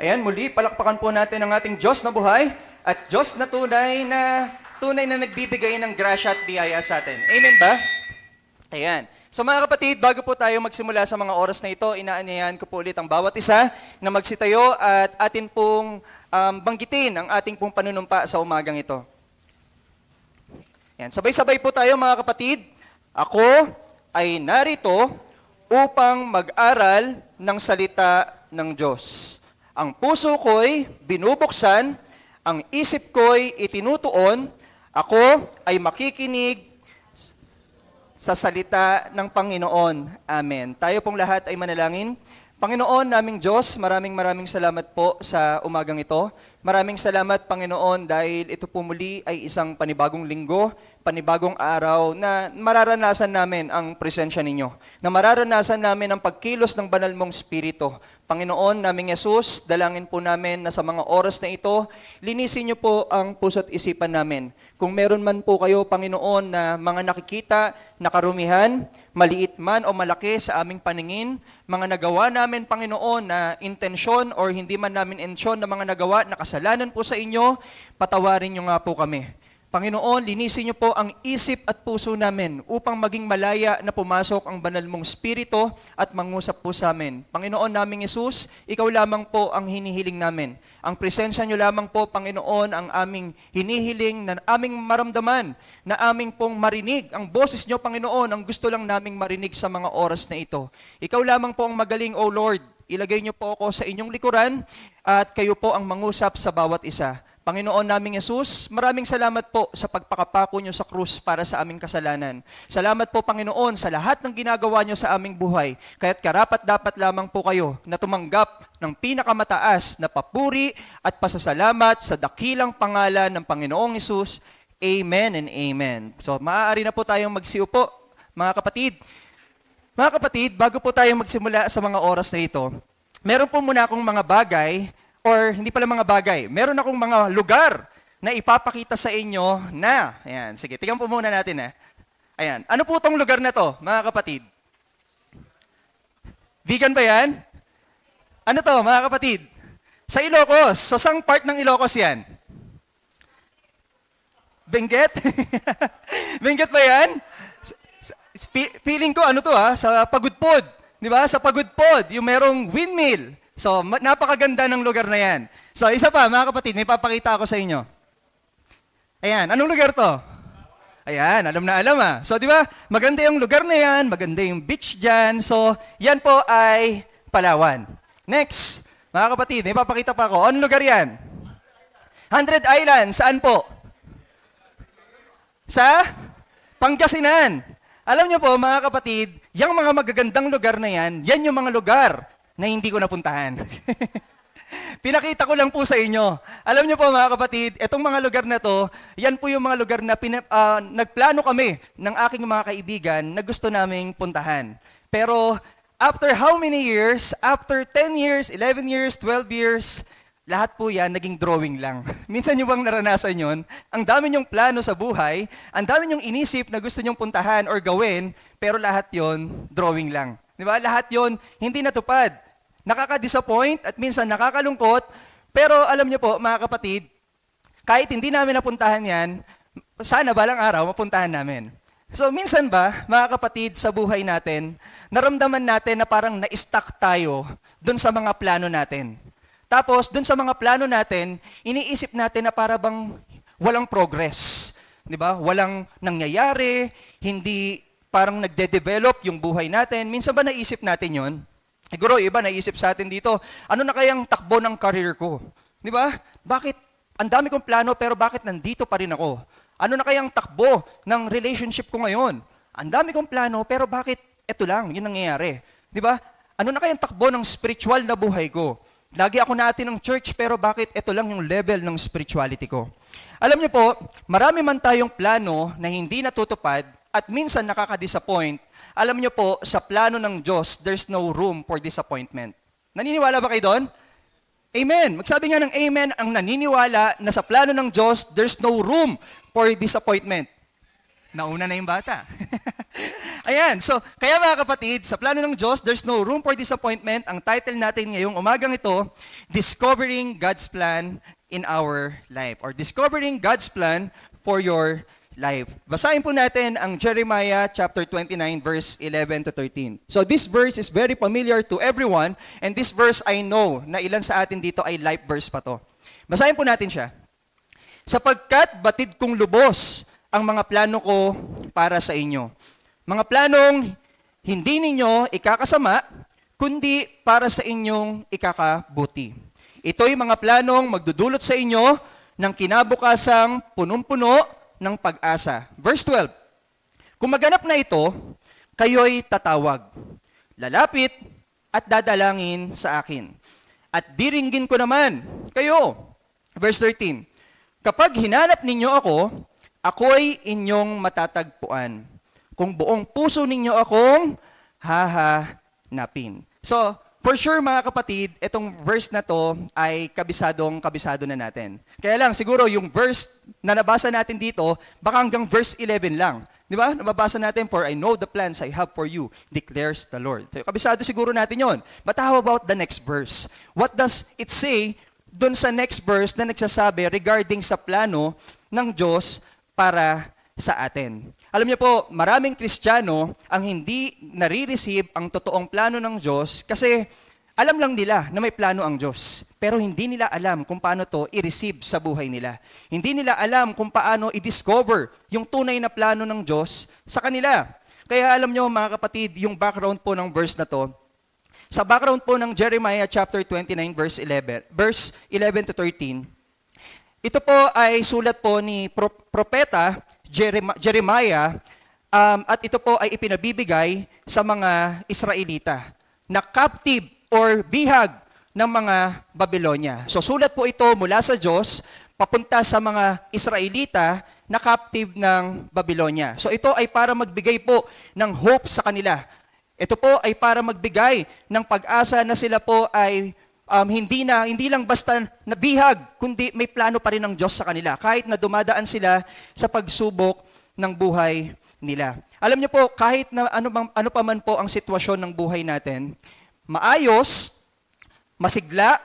Ayan, muli, palakpakan po natin ang ating Diyos na buhay at Diyos na tunay na nagbibigay ng grasya at biyaya sa atin. Amen ba? Ayan. So mga kapatid, bago po tayo magsimula sa mga oras na ito, inaanyayahan ko po ulit ang bawat isa na magsitayo at atin pong banggitin ang ating pong panunumpa sa umagang ito. Ayan. Sabay-sabay po tayo mga kapatid. Ako ay narito upang mag-aral ng salita ng Diyos. Ang puso ko'y binubuksan, ang isip ko'y itinutuon, ako ay makikinig sa salita ng Panginoon. Amen. Tayo pong lahat ay manalangin. Panginoon naming Diyos, maraming salamat po sa umagang ito. Maraming salamat, Panginoon, dahil ito po muli ay isang panibagong linggo, panibagong araw na mararanasan namin ang presensya ninyo, na mararanasan namin ang pagkilos ng banal mong Espiritu. Panginoon naming Yesus, dalangin po namin na sa mga oras na ito, linisin niyo po ang puso't isipan namin. Kung meron man po kayo, Panginoon, na mga nakikita na karumihan, maliit man o malaki sa aming paningin, mga nagawa namin, Panginoon, na intensyon or hindi man namin intensyon na mga nagawa na kasalanan po sa inyo, patawarin niyo nga po kami. Panginoon, linisin niyo po ang isip at puso namin upang maging malaya na pumasok ang banal mong Espiritu at mangusap po sa amin. Panginoon naming Yesus, ikaw lamang po ang hinihiling namin. Ang presensya niyo lamang po, Panginoon, ang aming hinihiling na aming maramdaman, na aming pong marinig. Ang boses niyo, Panginoon, ang gusto lang naming marinig sa mga oras na ito. Ikaw lamang po ang magaling, O Lord. Ilagay niyo po ako sa inyong likuran at kayo po ang mangusap sa bawat isa. Panginoon naming Yesus, maraming salamat po sa pagpakapako niyo sa krus para sa aming kasalanan. Salamat po, Panginoon, sa lahat ng ginagawa niyo sa aming buhay. Kaya't karapat-dapat lamang po kayo na tumanggap ng pinakamataas na papuri at pasasalamat sa dakilang pangalan ng Panginoong Yesus. Amen and amen. So, maaari na po tayong magsiupo, mga kapatid. Mga kapatid, bago po tayong magsimula sa mga oras na ito, meron po muna akong mga bagay or hindi pala mga bagay, meron akong mga lugar na ipapakita sa inyo na, ayan, sige, tingnan po muna natin Ayan, ano po tong lugar na to, mga kapatid? Vegan ba yan? Ano to, mga kapatid? Sa Ilocos, so sang part ng Ilocos yan? Benguet? Benguet ba yan? Feeling ko, ano to sa Pagudpod, di ba? Sa Pagudpod, yung merong windmill. So, napakaganda ng lugar na yan. So, isa pa, mga kapatid, may papakita ako sa inyo. Ayan, anong lugar to? Ayan, alam na alam So, di ba, maganda yung lugar na yan, maganda yung beach dyan. So, yan po ay Palawan. Next, mga kapatid, may papakita pa ako. Anong lugar yan? 100 Islands, saan po? Sa Pangasinan. Alam niyo po, mga kapatid, yung mga magagandang lugar na yan yung mga lugar na hindi ko napuntahan. Pinakita ko lang po sa inyo. Alam niyo po, mga kapatid, itong mga lugar na to, yan po yung mga lugar na nagplano kami ng aking mga kaibigan na gusto naming puntahan. Pero after how many years? After 10 years, 11 years, 12 years, lahat po yan naging drawing lang. Minsan nyo bang naranasan yun? Ang dami nyong plano sa buhay, ang dami nyong inisip na gusto nyong puntahan or gawin, pero lahat yon drawing lang. Di ba? Lahat yon hindi natupad. Nakaka-disappoint at minsan nakakalungkot, pero alam niyo po, mga kapatid, kahit hindi namin napuntahan yan, sana balang araw mapuntahan namin. So minsan ba, mga kapatid, sa buhay natin, naramdaman natin na parang na-stuck tayo dun sa mga plano natin. Tapos, dun sa mga plano natin, iniisip natin na para bang walang progress. Di ba? Walang nangyayari, hindi parang nagde-develop yung buhay natin. Minsan ba naisip natin yon? Siguro, iba naisip sa atin dito, ano na kayang takbo ng career ko? Di ba? Bakit? Ang dami kong plano, pero bakit nandito pa rin ako? Ano na kayang takbo ng relationship ko ngayon? Ang dami kong plano, pero bakit ito lang, yun nangyayari? Di ba? Ano na kayang takbo ng spiritual na buhay ko? Lagi ako natin ng church, pero bakit ito lang yung level ng spirituality ko? Alam niyo po, marami man tayong plano na hindi natutupad at minsan nakaka-disappoint. Alam niyo po, sa plano ng Diyos, there's no room for disappointment. Naniniwala ba kayo doon? Amen. Magsabi nga ng amen ang naniniwala na sa plano ng Diyos, there's no room for disappointment. Nauna na yung bata. Ayan, so kaya mga kapatid, sa plano ng Diyos, there's no room for disappointment. Ang title natin ngayong umagang ito, Discovering God's Plan in Our Life, or Discovering God's Plan for Your Life. Basahin po natin ang Jeremiah chapter 29 verse 11 to 13. So this verse is very familiar to everyone, and this verse I know na ilan sa atin dito ay life verse pa to. Basahin po natin siya. Sapagkat batid kong lubos ang mga plano ko para sa inyo. Mga planong hindi ninyo ikakasama, kundi para sa inyong ikakabuti. Ito'y mga planong magdudulot sa inyo ng kinabukasang punong-puno ng pag-asa. Verse 12, kung maganap na ito, kayo'y tatawag, lalapit at dadalangin sa akin. At diringgin ko naman kayo. Verse 13, kapag hinanap ninyo ako, ako'y inyong matatagpuan. Kung buong puso ninyo akong hahanapin. So, for sure mga kapatid, itong verse na to ay kabisado na natin. Kaya lang, siguro yung verse na nabasa natin dito, baka hanggang verse 11 lang. Di ba? Nababasa natin, for I know the plans I have for you, declares the Lord. So, kabisado siguro natin yon. But how about the next verse? What does it say dun sa next verse na nagsasabi regarding sa plano ng Diyos para sa atin? Alam niyo po, maraming Kristiyano ang hindi nare-receive ang totoong plano ng Diyos kasi alam lang nila na may plano ang Diyos. Pero hindi nila alam kung paano to i-receive sa buhay nila. Hindi nila alam kung paano i-discover yung tunay na plano ng Diyos sa kanila. Kaya alam niyo mga kapatid, yung background po ng verse na to, sa background po ng Jeremiah chapter 29 verse 11 to 13, ito po ay sulat po ni propeta Jeremiah, at ito po ay ipinabibigay sa mga Israelita na captive or bihag ng mga Babylonia. So sulat po ito mula sa Diyos papunta sa mga Israelita na captive ng Babylonia. So ito ay para magbigay po ng hope sa kanila. Ito po ay para magbigay ng pag-asa na sila po ay hindi lang basta nabihag, kundi may plano pa rin ng Diyos sa kanila, kahit na dumadaan sila sa pagsubok ng buhay nila. Alam niyo po, kahit na ano pa man po ang sitwasyon ng buhay natin, maayos, masigla,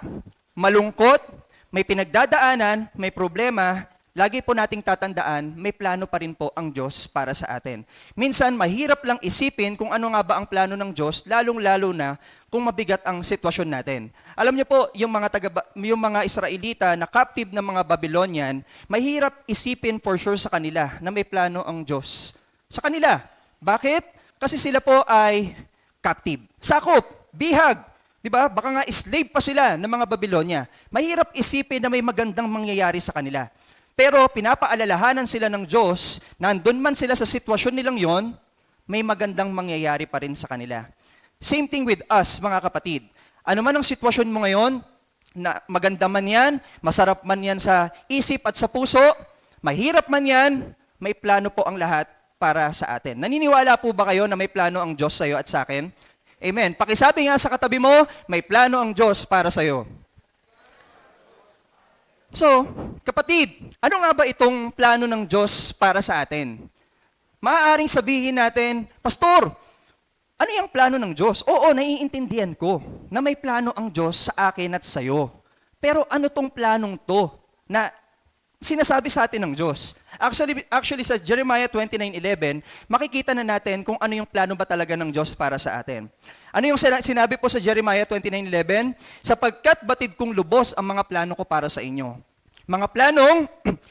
malungkot, may pinagdadaanan, may problema, lagi po nating tatandaan, may plano pa rin po ang Diyos para sa atin. Minsan, mahirap lang isipin kung ano nga ba ang plano ng Diyos, lalong-lalo na kung mabigat ang sitwasyon natin. Alam niyo po, yung mga Israelita na captive ng mga Babylonian, mahirap isipin for sure sa kanila na may plano ang Diyos sa kanila. Bakit? Kasi sila po ay captive. Sakop, bihag, di ba? Baka nga slave pa sila ng mga Babylonia. Mahirap isipin na may magandang mangyayari sa kanila. Pero pinapaalalahanan sila ng Diyos na andun man sila sa sitwasyon nilang yon, may magandang mangyayari pa rin sa kanila. Same thing with us, mga kapatid. Ano man ang sitwasyon mo ngayon, na maganda man yan, masarap man yan sa isip at sa puso, mahirap man yan, may plano po ang lahat para sa atin. Naniniwala po ba kayo na may plano ang Diyos sa iyo at sa akin? Amen. Pakisabi nga sa katabi mo, may plano ang Diyos para sa iyo. So, kapatid, ano nga ba itong plano ng Diyos para sa atin? Maaaring sabihin natin, Pastor, ano yung plano ng Diyos? Oo, naiintindihan ko na may plano ang Diyos sa akin at sa iyo. Pero ano tong planong to na sinasabi sa atin ng Diyos? Actually sa Jeremiah 29:11, makikita na natin kung ano yung plano ba talaga ng Diyos para sa atin. Ano yung sinabi po sa Jeremiah 29:11? Sapagkat batid kong lubos ang mga plano ko para sa inyo. Mga planong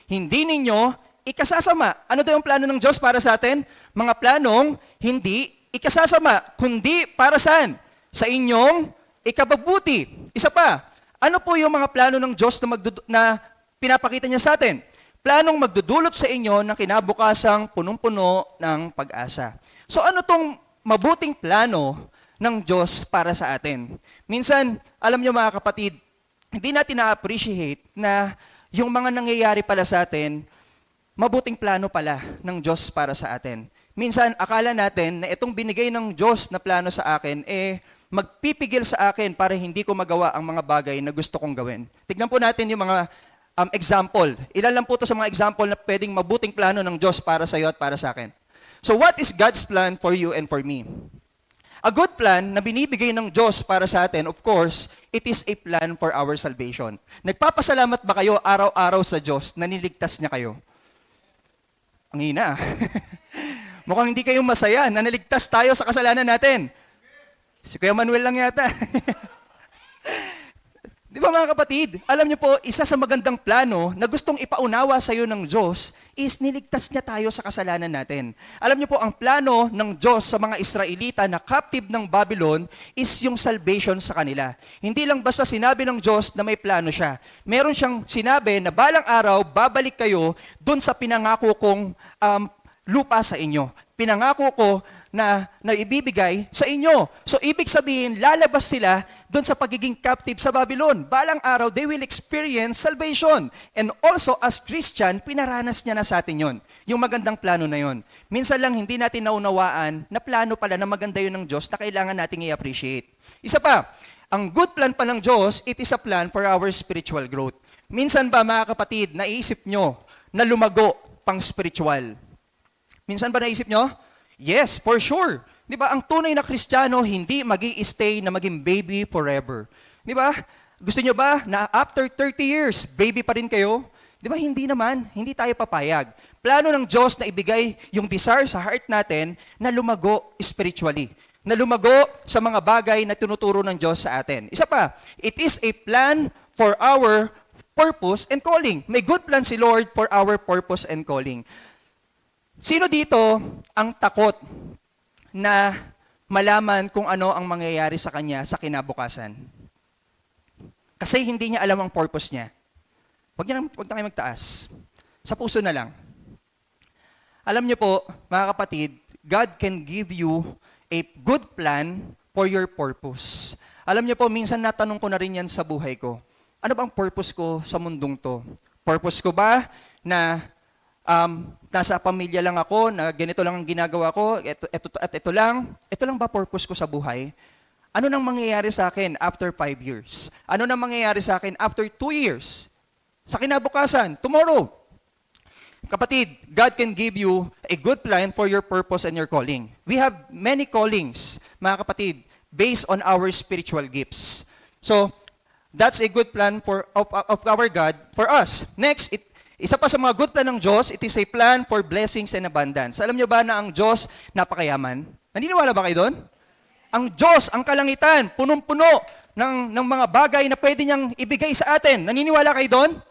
hindi ninyo ikasasama. Ano daw yung plano ng Diyos para sa atin? Mga planong hindi ikasasama, kundi para saan? Sa inyong ikababuti. Isa pa, ano po yung mga plano ng Diyos na pinapakita niya sa atin? Planong magdudulot sa inyo ng kinabukasang punong-puno ng pag-asa. So ano tong mabuting plano ng Diyos para sa atin? Minsan, alam niyo mga kapatid, hindi natin na-appreciate na yung mga nangyayari pala sa atin, mabuting plano pala ng Diyos para sa atin. Minsan, akala natin na itong binigay ng Diyos na plano sa akin, magpipigil sa akin para hindi ko magawa ang mga bagay na gusto kong gawin. Tignan po natin yung mga example. Ilan lang po ito sa mga example na pwedeng mabuting plano ng Diyos para sa iyo at para sa akin. So what is God's plan for you and for me? A good plan na binibigay ng Diyos para sa atin, of course, it is a plan for our salvation. Nagpapasalamat ba kayo araw-araw sa Diyos na niligtas niya kayo? Ang hina. Mukhang hindi kayo masaya na naligtas tayo sa kasalanan natin. Si Kuya Manuel lang yata. Di ba mga kapatid, alam niyo po, isa sa magandang plano na gustong ipaunawa sa iyo ng Diyos is niligtas niya tayo sa kasalanan natin. Alam niyo po, ang plano ng Diyos sa mga Israelita na captive ng Babylon is yung salvation sa kanila. Hindi lang basta sinabi ng Diyos na may plano siya. Meron siyang sinabi na balang araw, babalik kayo dun sa pinangako kong lupa sa inyo. Pinangako ko na ibibigay sa inyo. So, ibig sabihin, lalabas sila doon sa pagiging captive sa Babylon. Balang araw, they will experience salvation. And also, as Christian, pinaranas niya na sa atin yon. Yung magandang plano na yon. Minsan lang, hindi natin naunawaan na plano pala na maganda yun ng Diyos na kailangan nating i-appreciate. Isa pa, ang good plan pa ng Diyos, it is a plan for our spiritual growth. Minsan ba, mga kapatid, naisip nyo na lumago pang spiritual? Minsan ba naisip nyo? Yes, for sure. Di ba, ang tunay na Kristiyano hindi magi-stay na maging baby forever. Di ba? Gusto nyo ba na after 30 years, baby pa rin kayo? Di ba, hindi naman. Hindi tayo papayag. Plano ng Diyos na ibigay yung desire sa heart natin na lumago spiritually. Na lumago sa mga bagay na tinuturo ng Diyos sa atin. Isa pa, it is a plan for our purpose and calling. May good plan si Lord for our purpose and calling. Sino dito ang takot na malaman kung ano ang mangyayari sa kanya sa kinabukasan? Kasi hindi niya alam ang purpose niya. Huwag na kayo magtaas. Sa puso na lang. Alam niyo po, mga kapatid, God can give you a good plan for your purpose. Alam niyo po, minsan natanong ko na rin yan sa buhay ko. Ano bang purpose ko sa mundong to? Purpose ko ba na nasa pamilya lang ako, na ganito lang ang ginagawa ko, ito lang ba purpose ko sa buhay? Ano nang mangyayari sa akin after 5 years? Ano nang mangyayari sa akin after 2 years? Sa kinabukasan, tomorrow. Kapatid, God can give you a good plan for your purpose and your calling. We have many callings, mga kapatid, based on our spiritual gifts. So, that's a good plan of our God for us. Next, isa pa sa mga good plan ng Diyos, it is a plan for blessings and abundance. Alam niyo ba na ang Diyos napakayaman? Naniniwala ba kayo doon? Ang Diyos, ang kalangitan, punong-puno ng mga bagay na pwede niyang ibigay sa atin. Naniniwala kayo doon?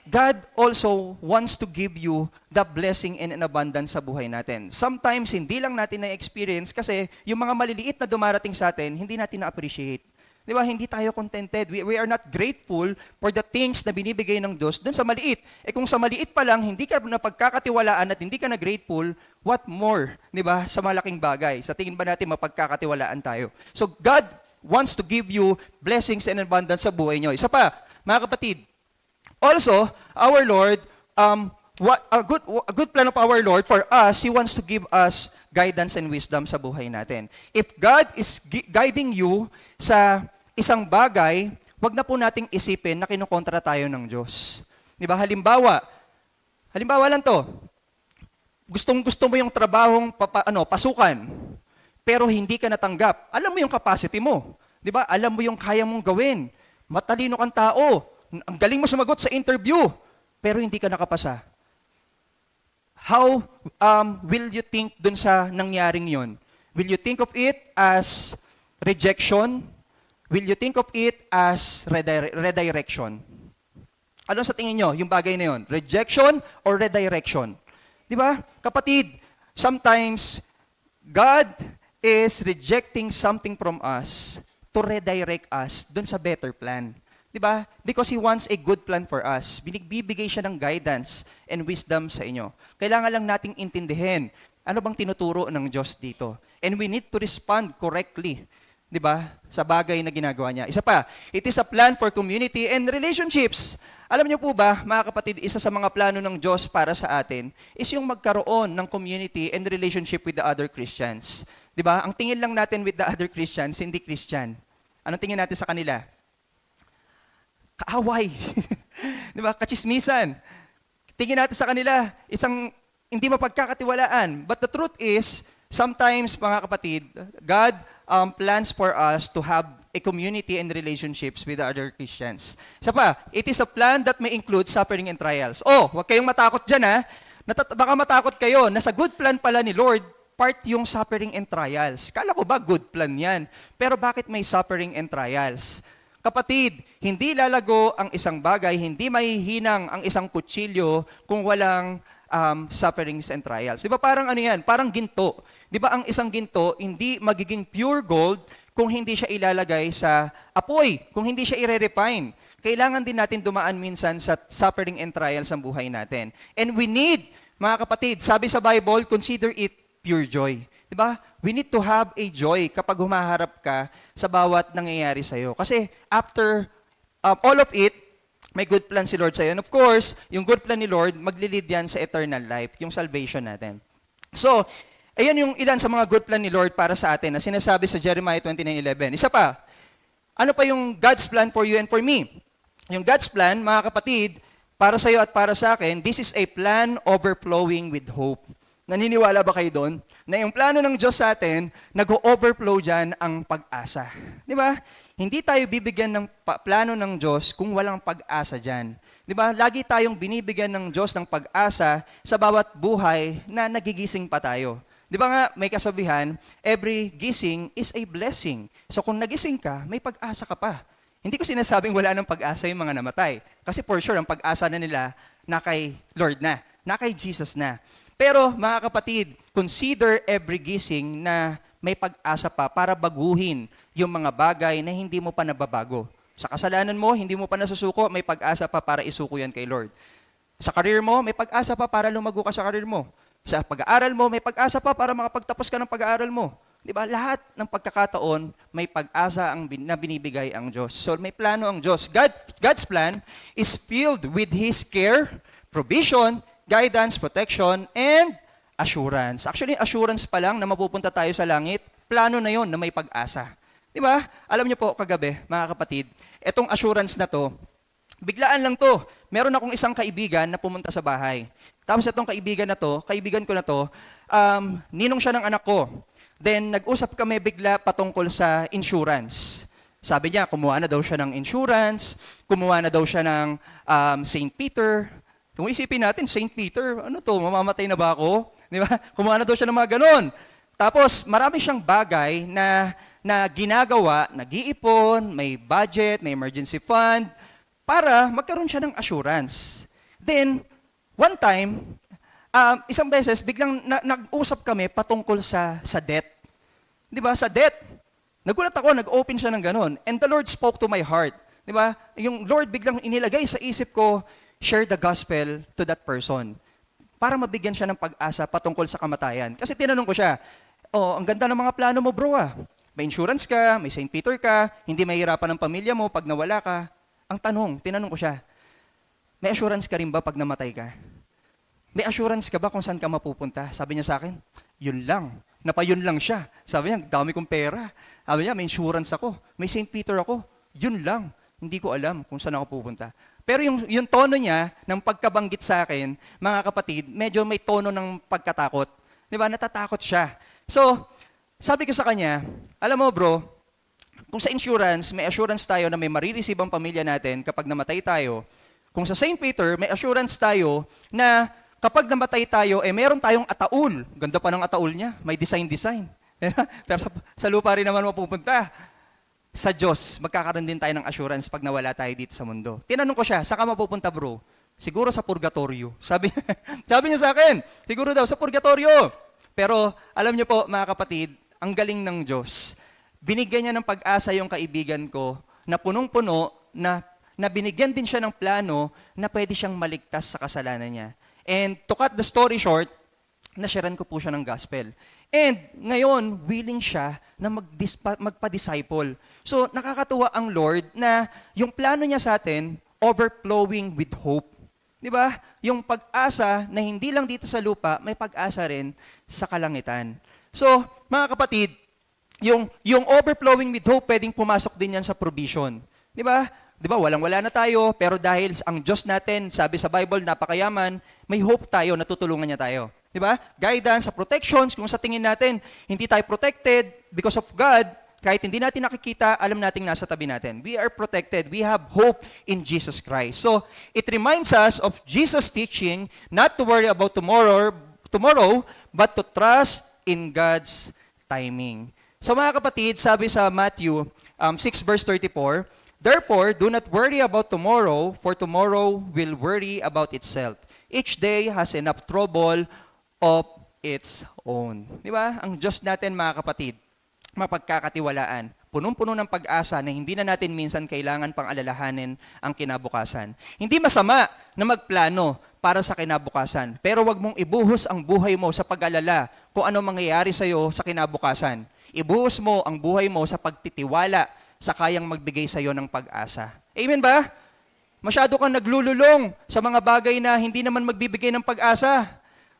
God also wants to give you the blessing and an abundance sa buhay natin. Sometimes, hindi lang natin na-experience kasi yung mga maliliit na dumarating sa atin, hindi natin na-appreciate. Di ba? Hindi tayo contented. We are not grateful for the things na binibigay ng Diyos dun sa maliit. Kung sa maliit pa lang, hindi ka napagkakatiwalaan at hindi ka na grateful, what more? Di ba? Sa malaking bagay. Sa tingin ba natin mapagkakatiwalaan tayo? So God wants to give you blessings and abundance sa buhay nyo. Isa pa, mga kapatid, also, our Lord, a good plan of our Lord for us, He wants to give us guidance and wisdom sa buhay natin. If God is guiding you sa isang bagay, wag na po nating isipin na kinukontra tayo ng Diyos. Di ba? Halimbawa lang to. Gustong-gusto mo yung trabahong pasukan, pero hindi ka natanggap. Alam mo yung capacity mo. Di ba? Alam mo yung kaya mong gawin. Matalino kang tao. Ang galing mo sumagot sa interview, pero hindi ka nakapasa. How will you think dun sa nangyaring yon? Will you think of it as rejection? Will you think of it as redirection? Ano sa tingin nyo, yung bagay na yon? Rejection or redirection? Di ba? Kapatid, sometimes, God is rejecting something from us to redirect us dun sa better plan. Di ba? Because He wants a good plan for us. Bibigay siya ng guidance and wisdom sa inyo. Kailangan lang nating intindihin ano bang tinuturo ng Diyos dito. And we need to respond correctly. Di ba? Sa bagay na ginagawa niya. Isa pa, it is a plan for community and relationships. Alam niyo po ba, mga kapatid, isa sa mga plano ng Diyos para sa atin is yung magkaroon ng community and relationship with the other Christians. Di ba? Ang tingin lang natin with the other Christians, hindi Christian. Anong tingin natin sa kanila? Kaaway. Di ba? Kachismisan. Tingin natin sa kanila, isang hindi mapagkakatiwalaan. But the truth is, sometimes, mga kapatid, God plans for us to have a community and relationships with other Christians. Isa pa, it is a plan that may include suffering and trials. Oh, huwag kayong matakot dyan ha. Baka matakot kayo na sa good plan pala ni Lord, part yung suffering and trials. Kala ko ba good plan yan? Pero bakit may suffering and trials? Kapatid, hindi lalago ang isang bagay, hindi mahihinang ang isang kutsilyo kung walang sufferings and trials. Di ba parang ano yan? Parang ginto. Di ba ang isang ginto, hindi magiging pure gold kung hindi siya ilalagay sa apoy, kung hindi siya i-refine. Kailangan din natin dumaan minsan sa suffering and trials ang buhay natin. And we need, mga kapatid, sabi sa Bible, consider it pure joy. Di ba? We need to have a joy kapag humaharap ka sa bawat nangyayari sa'yo. Kasi after all of it, may good plan si Lord sa'yo. And of course, yung good plan ni Lord, maglilid yan sa eternal life, yung salvation natin. So, ayan yung ilan sa mga good plan ni Lord para sa atin na sinasabi sa Jeremiah 29:11. Isa pa, ano pa yung God's plan for you and for me? Yung God's plan, mga kapatid, para sa iyo at para sa akin, this is a plan overflowing with hope. Naniniwala ba kayo doon? Na yung plano ng Diyos sa atin, nag-overflow dyan ang pag-asa. Di ba? Hindi tayo bibigyan ng plano ng Diyos kung walang pag-asa dyan. Di ba? Lagi tayong binibigyan ng Diyos ng pag-asa sa bawat buhay na nagigising pa tayo. Di ba nga, may kasabihan, every gising is a blessing. So kung nagising ka, may pag-asa ka pa. Hindi ko sinasabing wala ng pag-asa yung mga namatay. Kasi for sure, ang pag-asa na nila na kay Lord na kay Jesus na. Pero mga kapatid, consider every gising na may pag-asa pa para baguhin yung mga bagay na hindi mo pa nababago. Sa kasalanan mo, hindi mo pa nasusuko, may pag-asa pa para isuko yan kay Lord. Sa career mo, may pag-asa pa para lumago ka sa career mo. Sa pag-aaral mo, may pag-asa pa para makapagtapos ka ng pag-aaral mo. Di ba? Lahat ng pagkakataon, may pag-asa na binibigay ang Diyos. So may plano ang Diyos. God's plan is filled with His care, provision, guidance, protection, and assurance. Actually, assurance pa lang na mapupunta tayo sa langit, plano na yon na may pag-asa. Di ba? Alam niyo po, kagabi, mga kapatid, etong assurance na to, biglaan lang to. Meron akong isang kaibigan na pumunta sa bahay. Tapos itong kaibigan ko na to, ninong siya ng anak ko. Then, nag-usap kami bigla patungkol sa insurance. Sabi niya, kumuha na daw siya ng insurance, kumuha na daw siya ng St. Peter. Kung isipin natin, St. Peter, ano to, mamamatay na ba ako? Di ba? Kumuha na daw siya ng mga ganon. Tapos, marami siyang bagay na ginagawa, nag-iipon, may budget, may emergency fund, para magkaroon siya ng assurance. Then, one time, isang beses, biglang nag-usap kami patungkol sa debt. Di ba? Sa debt. Nagulat ako, nag-open siya ng ganon. And the Lord spoke to my heart. Di ba? Yung Lord biglang inilagay sa isip ko, share the gospel to that person. Para mabigyan siya ng pag-asa patungkol sa kamatayan. Kasi tinanong ko siya, ang ganda ng mga plano mo, bro ah. May insurance ka, may St. Peter ka, hindi mahirapan ng pamilya mo pag nawala ka. Ang tinanong ko siya, may assurance ka rin ba pag namatay ka? May assurance ka ba kung saan ka mapupunta? Sabi niya sa akin, yun lang. Napayun lang siya. Sabi niya, dami kong pera. Sabi niya, may insurance ako. May St. Peter ako. Yun lang. Hindi ko alam kung saan ako pupunta. Pero yung tono niya, ng pagkabanggit sa akin, mga kapatid, medyo may tono ng pagkatakot. Di ba? Natatakot siya. So, sabi ko sa kanya, alam mo bro, kung sa insurance, may assurance tayo na may marireceive ang pamilya natin kapag namatay tayo. Kung sa St. Peter, may assurance tayo na kapag namatay tayo, meron tayong ataul. Ganda pa ng ataul niya. May design. Pero sa lupa rin naman mapupunta. Sa Diyos, magkakaroon din tayo ng assurance pag nawala tayo dito sa mundo. Tinanong ko siya, saan ka mapupunta bro? Siguro sa purgatorio. Sabi niya sa akin, siguro daw sa purgatorio. Pero alam niyo po mga kapatid, ang galing ng Diyos. Binigyan niya ng pag-asa yung kaibigan ko na punong-puno na binigyan din siya ng plano na pwede siyang maligtas sa kasalanan niya. And to cut the story short, nasharean ko po siya ng gospel. And ngayon, willing siya na magpa-disciple. So nakakatuwa ang Lord na yung plano niya sa atin, overflowing with hope. Di ba? Yung pag-asa na hindi lang dito sa lupa, may pag-asa rin sa kalangitan. So, mga kapatid, yung overflowing with hope, pwedeng pumasok din yan sa provision. Di ba? Di ba, walang-wala na tayo, pero dahil ang Diyos natin, sabi sa Bible, napakayaman, may hope tayo, natutulungan niya tayo. Di ba? Guidance, sa protections, kung sa tingin natin, hindi tayo protected because of God, kahit hindi natin nakikita, alam nating nasa tabi natin. We are protected. We have hope in Jesus Christ. So, it reminds us of Jesus' teaching not to worry about tomorrow, but to trust in God's timing. So mga kapatid, sabi sa Matthew 6 verse 34, "Therefore, do not worry about tomorrow, for tomorrow will worry about itself. Each day has enough trouble of its own." Di ba? Ang Diyos natin, mga kapatid, mapagkakatiwalaan. Punong-puno ng pag-asa na hindi na natin minsan kailangan pang alalahanin ang kinabukasan. Hindi masama na magplano para sa kinabukasan, pero wag mong ibuhos ang buhay mo sa pag-alala kung ano mangyayari sa iyo sa kinabukasan. Ibuhos mo ang buhay mo sa pagtitiwala sa kayang magbigay sa iyo ng pag-asa. Amen ba? Masyado kang naglululong sa mga bagay na hindi naman magbibigay ng pag-asa.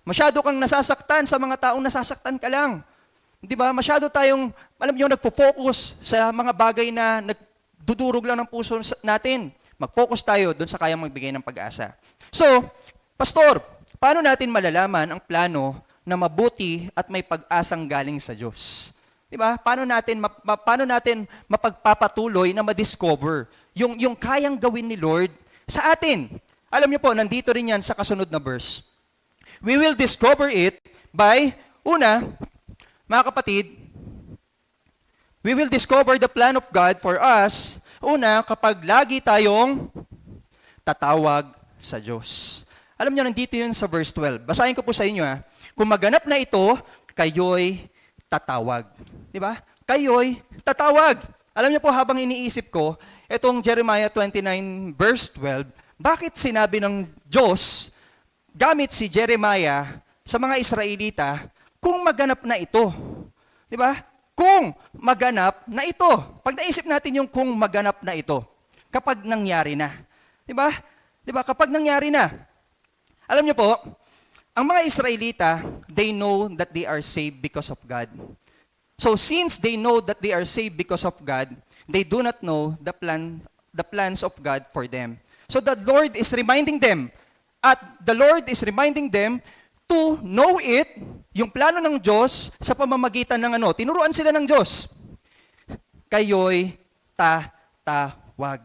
Masyado kang nasasaktan sa mga taong nasasaktan ka lang. Di ba? Masyado tayong, alam niyo, nagpo-focus sa mga bagay na nagdudurog lang ng puso natin. Mag-focus tayo doon sa kayang magbigay ng pag-asa. So, Pastor, paano natin malalaman ang plano na mabuti at may pag-asang galing sa Diyos? Di ba? Paano natin mapagpapatuloy na ma-discover yung kayang gawin ni Lord sa atin? Alam niyo po, nandito rin yan sa kasunod na verse. We will discover it by, una, mga kapatid, we will discover the plan of God for us, una, kapag lagi tayong tatawag sa Diyos. Alam niyo, nandito yun sa verse 12. Basahin ko po sa inyo. Kung maganap na ito, kayo'y tatawag. Di ba? Kayo'y tatawag. Alam niyo po, habang iniisip ko, itong Jeremiah 29 verse 12, bakit sinabi ng Diyos, gamit si Jeremiah sa mga Israelita, kung maganap na ito. Di ba? Kung maganap na ito. Pag naisip natin yung kung maganap na ito, kapag nangyari na. Di ba? Di ba? Kapag nangyari na. Alam niyo po, ang mga Israelita, they know that they are saved because of God. So since they know that they are saved because of God, they do not know the plans of God for them. So the Lord is reminding them, at the Lord is reminding them to know it, yung plano ng Diyos sa pamamagitan ng ano. Tinuruan sila ng Diyos. Kayo'y tatawag.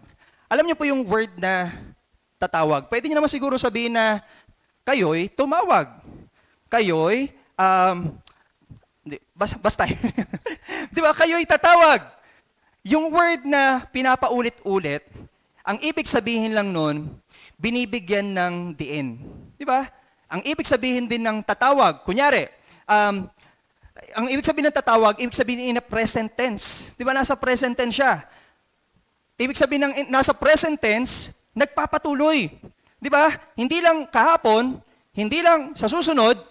Alam niyo po yung word na tatawag. Pwede niyo naman siguro sabihin na kayo'y tumawag. Kayo'y, basta. Di ba? Kayo'y tatawag. Yung word na pinapaulit-ulit, ang ibig sabihin lang nun, binibigyan ng diin. Di ba? Ang ibig sabihin din ng tatawag, kunyari, ang ibig sabihin ng tatawag, ibig sabihin in a present tense. Di ba? Nasa present tense siya. Ibig sabihin ng nasa present tense, nagpapatuloy. Di ba? Hindi lang kahapon, hindi lang sa susunod,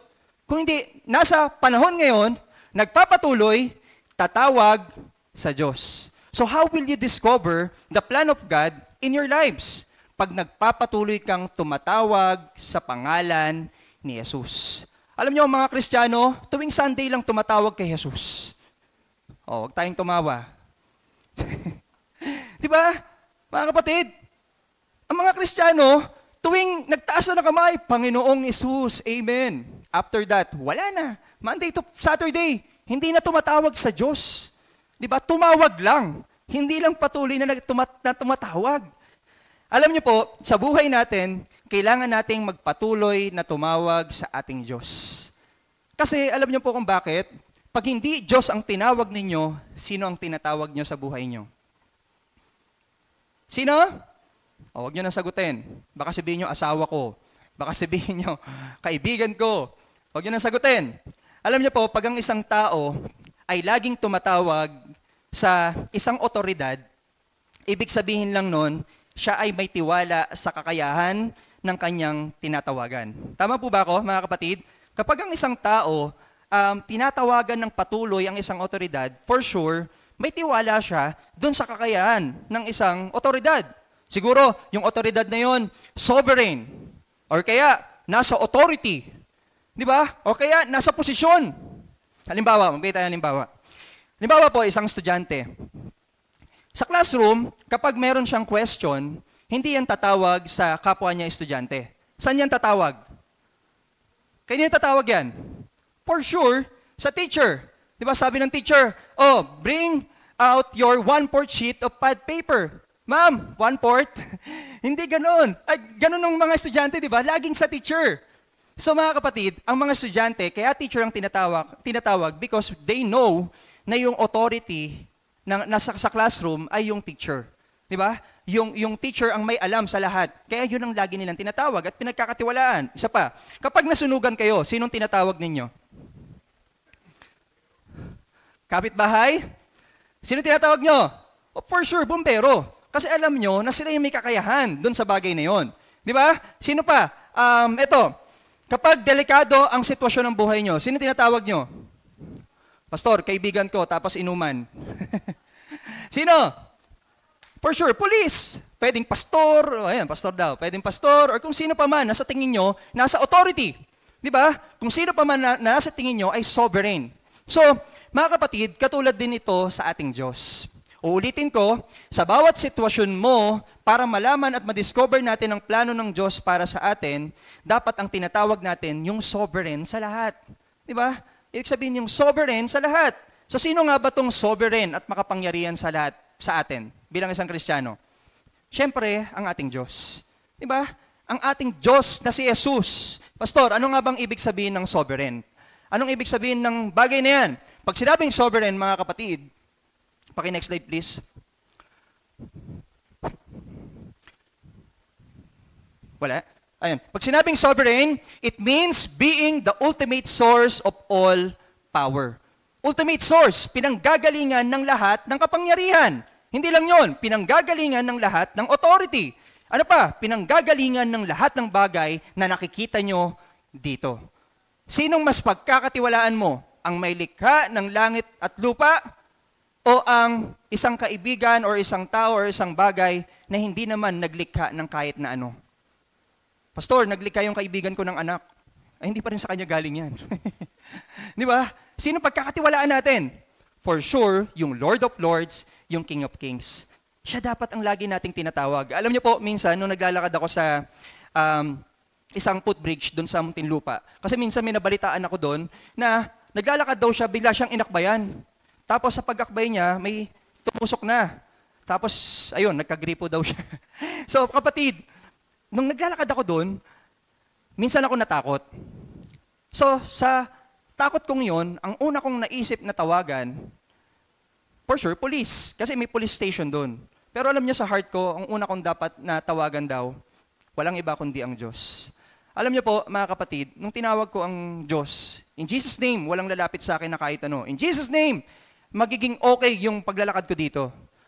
kung hindi nasa panahon ngayon, nagpapatuloy, tatawag sa Diyos. So how will you discover the plan of God in your lives? Pag nagpapatuloy kang tumatawag sa pangalan ni Jesus. Alam niyo, mga Kristiyano, tuwing Sunday lang tumatawag kay Jesus. Huwag tayong tumawa. Di ba? Mga kapatid, ang mga Kristiyano, tuwing nagtaas na ng kamay, Panginoong Jesus, Amen. After that, wala na. Monday to Saturday, hindi na tumatawag sa Diyos. Di ba? Tumawag lang. Hindi lang patuloy na tumatawag. Alam niyo po, sa buhay natin, kailangan nating magpatuloy na tumawag sa ating Diyos. Kasi alam niyo po kung bakit? Pag hindi Diyos ang tinawag ninyo, sino ang tinatawag niyo sa buhay niyo? Sino? Huwag niyo nang sagutin. Baka sabihin niyo, asawa ko. Baka sabihin niyo, kaibigan ko. Huwag niyo nang sagutin. Alam niyo po, pag ang isang tao ay laging tumatawag sa isang otoridad, ibig sabihin lang nun, siya ay may tiwala sa kakayahan ng kanyang tinatawagan. Tama po ba ako, mga kapatid? Kapag ang isang tao, tinatawagan ng patuloy ang isang otoridad, for sure, may tiwala siya doon sa kakayahan ng isang otoridad. Siguro, yung otoridad na yon, sovereign, or kaya, nasa authority. Di ba? O kaya, nasa posisyon. Halimbawa, magbigay tayo ng halimbawa. Halimbawa po, isang estudyante. Sa classroom, kapag meron siyang question, hindi yan tatawag sa kapwa niya estudyante. Saan yan tatawag? Kanino tatawag yan? For sure, sa teacher. Di ba sabi ng teacher, oh, bring out your 1/4 sheet of pad paper. Ma'am, 1/4? Hindi ganun. Ay, ganun ng mga estudyante, di ba? Laging sa teacher. So mga kapatid, ang mga estudyante, kaya teacher ang tinatawag because they know na yung authority na nasa sa classroom ay yung teacher. Di ba? Yung teacher ang may alam sa lahat. Kaya yun ang lagi nilang tinatawag at pinagkakatiwalaan. Isa pa, kapag nasunugan kayo, sinong tinatawag ninyo? Kapitbahay? Sino tinatawag nyo? Oh, for sure, bumbero. Kasi alam nyo na sila yung may kakayahan dun sa bagay na yon. Di ba? Sino pa? Ito, kapag delikado ang sitwasyon ng buhay nyo, sino tinatawag nyo? Pastor, kaibigan ko, tapos inuman. Sino? For sure, police. Pwedeng pastor, ayan, pastor daw. Pwedeng pastor, or kung sino pa man, nasa tingin nyo, nasa authority. Di ba? Kung sino pa man na nasa tingin nyo ay sovereign. So, mga kapatid, katulad din ito sa ating Diyos. Uulitin ko, sa bawat sitwasyon mo, para malaman at madiscover natin ang plano ng Diyos para sa atin, dapat ang tinatawag natin yung sovereign sa lahat. Di ba? Ibig sabihin yung sovereign sa lahat. So sino nga ba tong sovereign at makapangyarihan sa lahat sa atin bilang isang Kristiyano? Siyempre, ang ating Diyos. Di ba? Ang ating Diyos na si Jesus. Pastor, ano nga bang ibig sabihin ng sovereign? Anong ibig sabihin ng bagay na yan? Pag sinabing sovereign, mga kapatid, paki-next slide please. Wala? Ayan. Pag sinabing sovereign, it means being the ultimate source of all power. Ultimate source, pinanggagalingan ng lahat ng kapangyarihan. Hindi lang yon, pinanggagalingan ng lahat ng authority. Ano pa? Pinanggagalingan ng lahat ng bagay na nakikita nyo dito. Sinong mas pagkakatiwalaan mo? Ang may likha ng langit at lupa o ang isang kaibigan or isang tao or isang bagay na hindi naman naglikha ng kahit na ano? Pastor, naglikha yung kaibigan ko ng anak. Ay, hindi pa rin sa kanya galing yan. Di ba? Sino pagkakatiwalaan natin? For sure, yung Lord of Lords, yung King of Kings. Siya dapat ang lagi nating tinatawag. Alam niyo po, minsan, nung naglalakad ako sa isang footbridge doon sa Muntinlupa, kasi minsan may nabalitaan ako doon na naglalakad daw siya, bigla siyang inakbayan. Tapos sa pag-akbay niya, may tumusok na. Tapos, ayun, nagkagripo daw siya. So, kapatid, nung naglalakad ako doon, minsan ako natakot. So, sa takot kong yon, ang una kong naisip na tawagan, for sure, police. Kasi may police station doon. Pero alam niyo sa heart ko, ang una kong dapat na tawagan daw, walang iba kundi ang Diyos. Alam niyo po, mga kapatid, nung tinawag ko ang Diyos, in Jesus' name, walang lalapit sa akin na kahit ano. In Jesus' name, magiging okay yung paglalakad ko dito.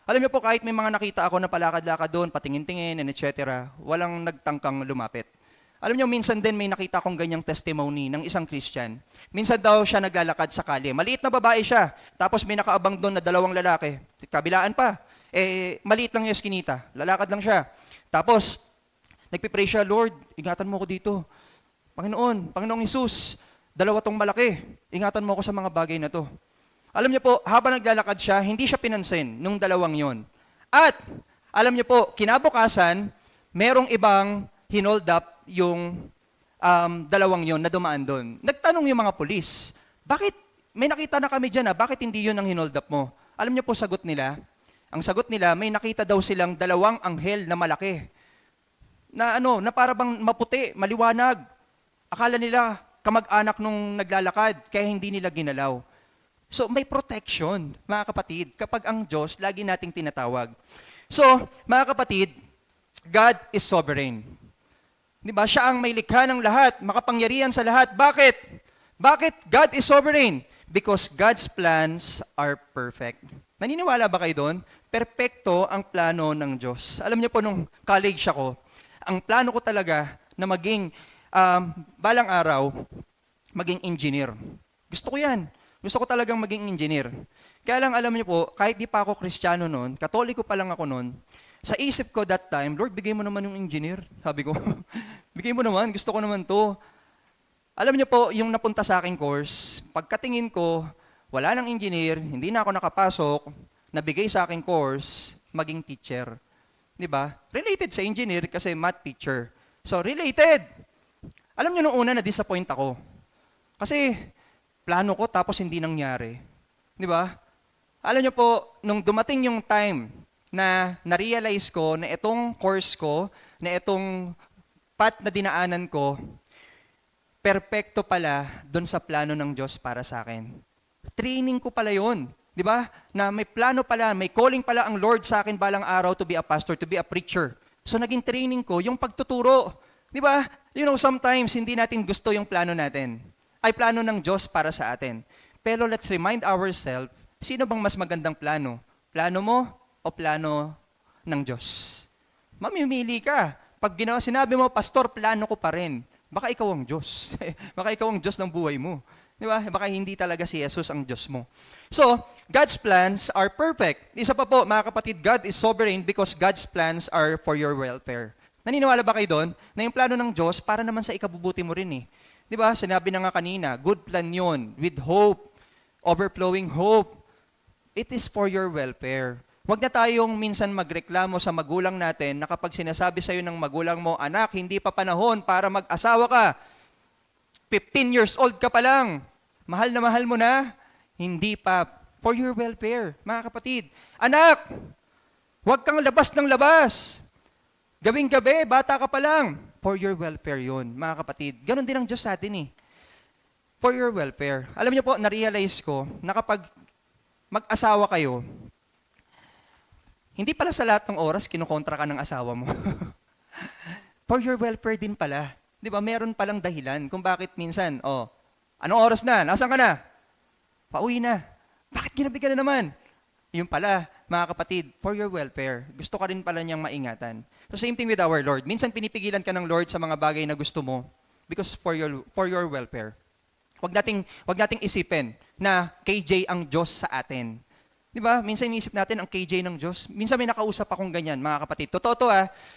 Alam niyo po, kahit may mga nakita ako na palakad-lakad doon, patingin-tingin, and etc., walang nagtangkang lumapit. Alam niyo, minsan din may nakita akong ganyang testimony ng isang Christian. Minsan daw siya naglalakad sa kalye. Maliit na babae siya. Tapos may nakaabang doon na 2 lalaki. Kabilaan pa. Maliit lang yung eskinita. Lalakad lang siya. Tapos, nagpipray siya, Lord, ingatan mo ko dito. Panginoong Jesus, 2 tong malaki. Ingatan mo ko sa mga bagay na to. Alam niyo po, habang naglalakad siya, hindi siya pinansin nung 2 yon. At, alam niyo po, kinabukasan, merong ibang hinold up yung 2 yon na dumaan doon. Nagtanong yung mga pulis, bakit, may nakita na kami dyan bakit hindi yun ang hinold up mo? Alam niyo po sagot nila? Ang sagot nila, may nakita daw silang 2 anghel na malaki. Na para bang maputi, maliwanag. Akala nila kamag-anak nung naglalakad, kaya hindi nila ginalaw. So, may protection, mga kapatid, kapag ang Diyos, lagi nating tinatawag. So, mga kapatid, God is sovereign. Di ba? Siya ang may likha ng lahat, makapangyarihan sa lahat. Bakit? Bakit God is sovereign? Because God's plans are perfect. Naniniwala ba kayo doon? Perpekto ang plano ng Diyos. Alam niyo po, nung college ako, ang plano ko talaga na maging, balang araw, maging engineer. Gusto ko yan. Gusto ko talagang maging engineer. Kaya lang alam niyo po, kahit di pa ako Kristiyano noon, Katoliko pa lang ako noon, sa isip ko that time, Lord, bigay mo naman yung engineer. Sabi ko, bigay mo naman, gusto ko naman to. Alam niyo po, yung napunta sa aking course, pagkatingin ko, wala nang engineer, hindi na ako nakapasok, nabigay sa aking course, maging teacher. Di ba? Related sa engineer kasi math teacher. So, related. Alam niyo, nung una, na-disappoint ako. Kasi, plano ko tapos hindi nangyari. Di ba? Alam niyo po, nung dumating yung time na na-realize ko na itong course ko, na itong path na dinaanan ko, perpekto pala doon sa plano ng Diyos para sa akin. Training ko pala yun. Di ba? Na may plano pala, may calling pala ang Lord sa akin balang araw to be a pastor, to be a preacher. So naging training ko yung pagtuturo. Di ba? You know, sometimes hindi natin gusto yung plano natin. Ay plano ng Diyos para sa atin. Pero let's remind ourselves, sino bang mas magandang plano? Plano mo o plano ng Diyos? Mamimili ka. Pag sinabi mo, Pastor, plano ko pa rin. Baka ikaw ang Diyos. Baka ikaw ang Diyos ng buhay mo. Di ba? Baka hindi talaga si Jesus ang Diyos mo. So, God's plans are perfect. Isa pa po, mga kapatid, God is sovereign because God's plans are for your welfare. Naniniwala ba kayo doon na yung plano ng Diyos para naman sa ikabubuti mo rin eh? Di ba? Sinabi na nga kanina, good plan yun, with hope, overflowing hope. It is for your welfare. Huwag na tayong minsan magreklamo sa magulang natin na kapag sinasabi sa'yo ng magulang mo, anak, hindi pa panahon para mag-asawa ka. 15 years old ka pa lang. Mahal na mahal mo na. Hindi pa. For your welfare, mga kapatid. Anak, huwag kang labas ng labas. Gawing gabi, bata ka pa lang. For your welfare yun, mga kapatid. Ganon din ang Diyos sa atin eh. For your welfare. Alam niyo po, na-realize ko na kapag mag-asawa kayo, hindi pala sa lahat ng oras kinukontra ka ng asawa mo. For your welfare din pala. Di ba, meron palang dahilan kung bakit minsan, anong oras na? Nasaan ka na? Pauwi na. Bakit ginabi ka na naman? Yun pala, mga kapatid, for your welfare. Gusto ka rin pala niyang maingatan. So same thing with our Lord. Minsan pinipigilan ka ng Lord sa mga bagay na gusto mo because for your welfare. Wag nating isipin na KJ ang Diyos sa atin. Di ba? Minsan iniisip natin ang KJ ng Diyos. Minsan may nakausap akong ganyan, mga kapatid. Totoo to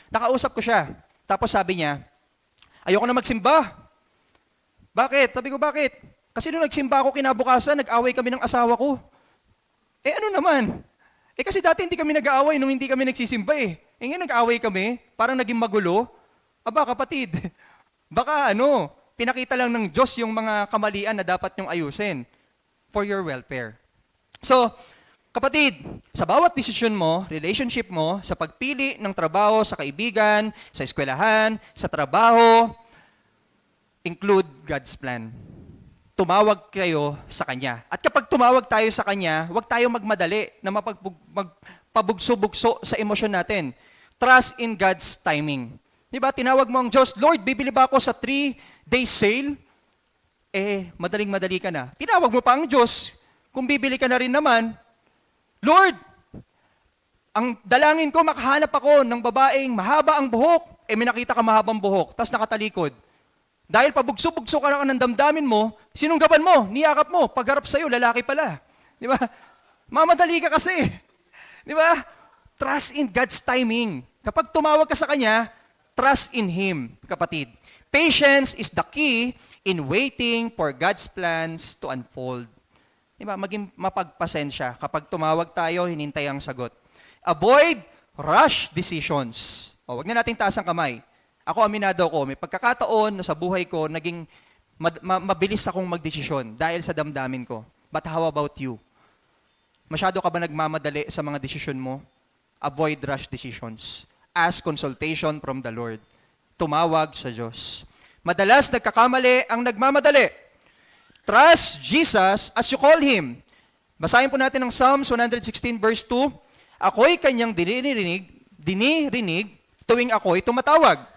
nakausap ko siya. Tapos sabi niya, ayoko na magsimba. Bakit? Sabi ko, bakit? Kasi nung nagsimba ako kinabukasan, nag-away kami ng asawa ko. Ano naman? Kasi dati hindi kami nag-aaway nung hindi kami nagsisimba eh. Ngayon nag-aaway kami, parang naging magulo. Aba, kapatid, baka pinakita lang ng Diyos yung mga kamalian na dapat nyong ayusin for your welfare. So, kapatid, sa bawat desisyon mo, relationship mo, sa pagpili ng trabaho, sa kaibigan, sa eskwelahan, sa trabaho, include God's plan. Tumawag kayo sa Kanya. At kapag tumawag tayo sa Kanya, huwag tayong magmadali na magpabugso-bugso sa emosyon natin. Trust in God's timing. Diba, tinawag mo ang Diyos, Lord, bibili ba ako sa 3-day sale? Madaling-madali ka na. Tinawag mo pa ang Diyos, kung bibili ka na rin naman, Lord, ang dalangin ko, makahanap ako ng babaeng mahaba ang buhok. May nakita ka mahabang buhok, tas nakatalikod. Dahil pabugso-bugso ka na ng damdamin mo, sinunggaban mo, niyakap mo, pagharap sa'yo, lalaki pala. Di ba? Mamadali ka kasi. Di ba? Trust in God's timing. Kapag tumawag ka sa Kanya, trust in Him, kapatid. Patience is the key in waiting for God's plans to unfold. Di ba? Maging mapagpasensya. Kapag tumawag tayo, hinintay ang sagot. Avoid rush decisions. Wag na nating taas ang kamay. Ako, aminado ko, may pagkakataon na sa buhay ko, naging mabilis akong magdesisyon dahil sa damdamin ko. But how about you? Masyado ka ba nagmamadali sa mga desisyon mo? Avoid rush decisions. Ask consultation from the Lord. Tumawag sa Diyos. Madalas nagkakamali ang nagmamadali. Trust Jesus as you call Him. Basahin po natin ang Psalms 116 verse 2. Ako'y kanyang dinirinig tuwing ako'y tumatawag.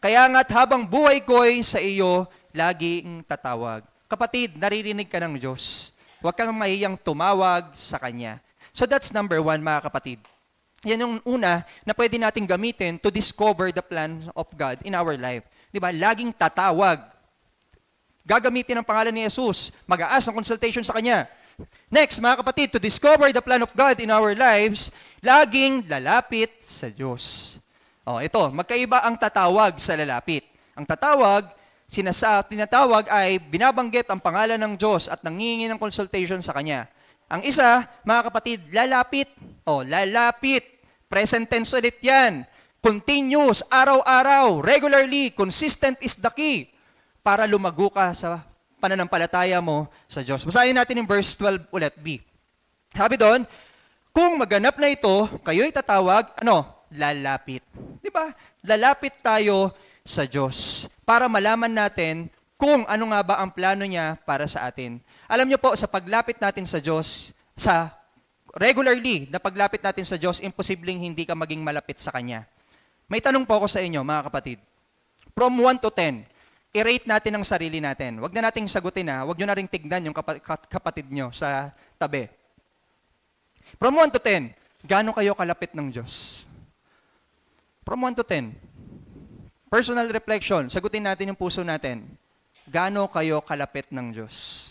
Kaya nga't habang buhay ko'y sa iyo, laging tatawag. Kapatid, naririnig ka ng Diyos. Huwag kang mahiyang tumawag sa Kanya. So that's number 1, mga kapatid. Yan yung una na pwede nating gamitin to discover the plan of God in our life. Di ba? Laging tatawag. Gagamitin ang pangalan ni Jesus. Mag-aas ng consultation sa Kanya. Next, mga kapatid, to discover the plan of God in our lives, laging lalapit sa Diyos. Ito, magkaiba ang tatawag sa lalapit. Ang tinatawag ay binabanggit ang pangalan ng Diyos at nangingi ng consultation sa Kanya. Ang isa, mga kapatid, lalapit. Lalapit. Present tense ulit yan. Continuous, araw-araw, regularly, consistent is the key. para lumago ka sa pananampalataya mo sa Diyos. Basahin natin yung verse 12 ulit, B. Sabi doon, kung maganap na ito, kayo'y tatawag, lalapit. Di ba? Lalapit tayo sa Diyos para malaman natin kung ano nga ba ang plano niya para sa atin. Alam niyo po, sa paglapit natin sa Diyos, regularly na paglapit natin sa Diyos, imposibleng hindi ka maging malapit sa Kanya. May tanong po ako sa inyo, mga kapatid. From 1 to 10, i-rate natin ang sarili natin. Huwag na nating sagutin huwag nyo na rin tignan yung kapatid nyo sa tabi. From 1 to 10, gaano kayo kalapit ng Diyos? From 1 to 10, personal reflection, sagutin natin yung puso natin. Gaano kayo kalapit ng Diyos?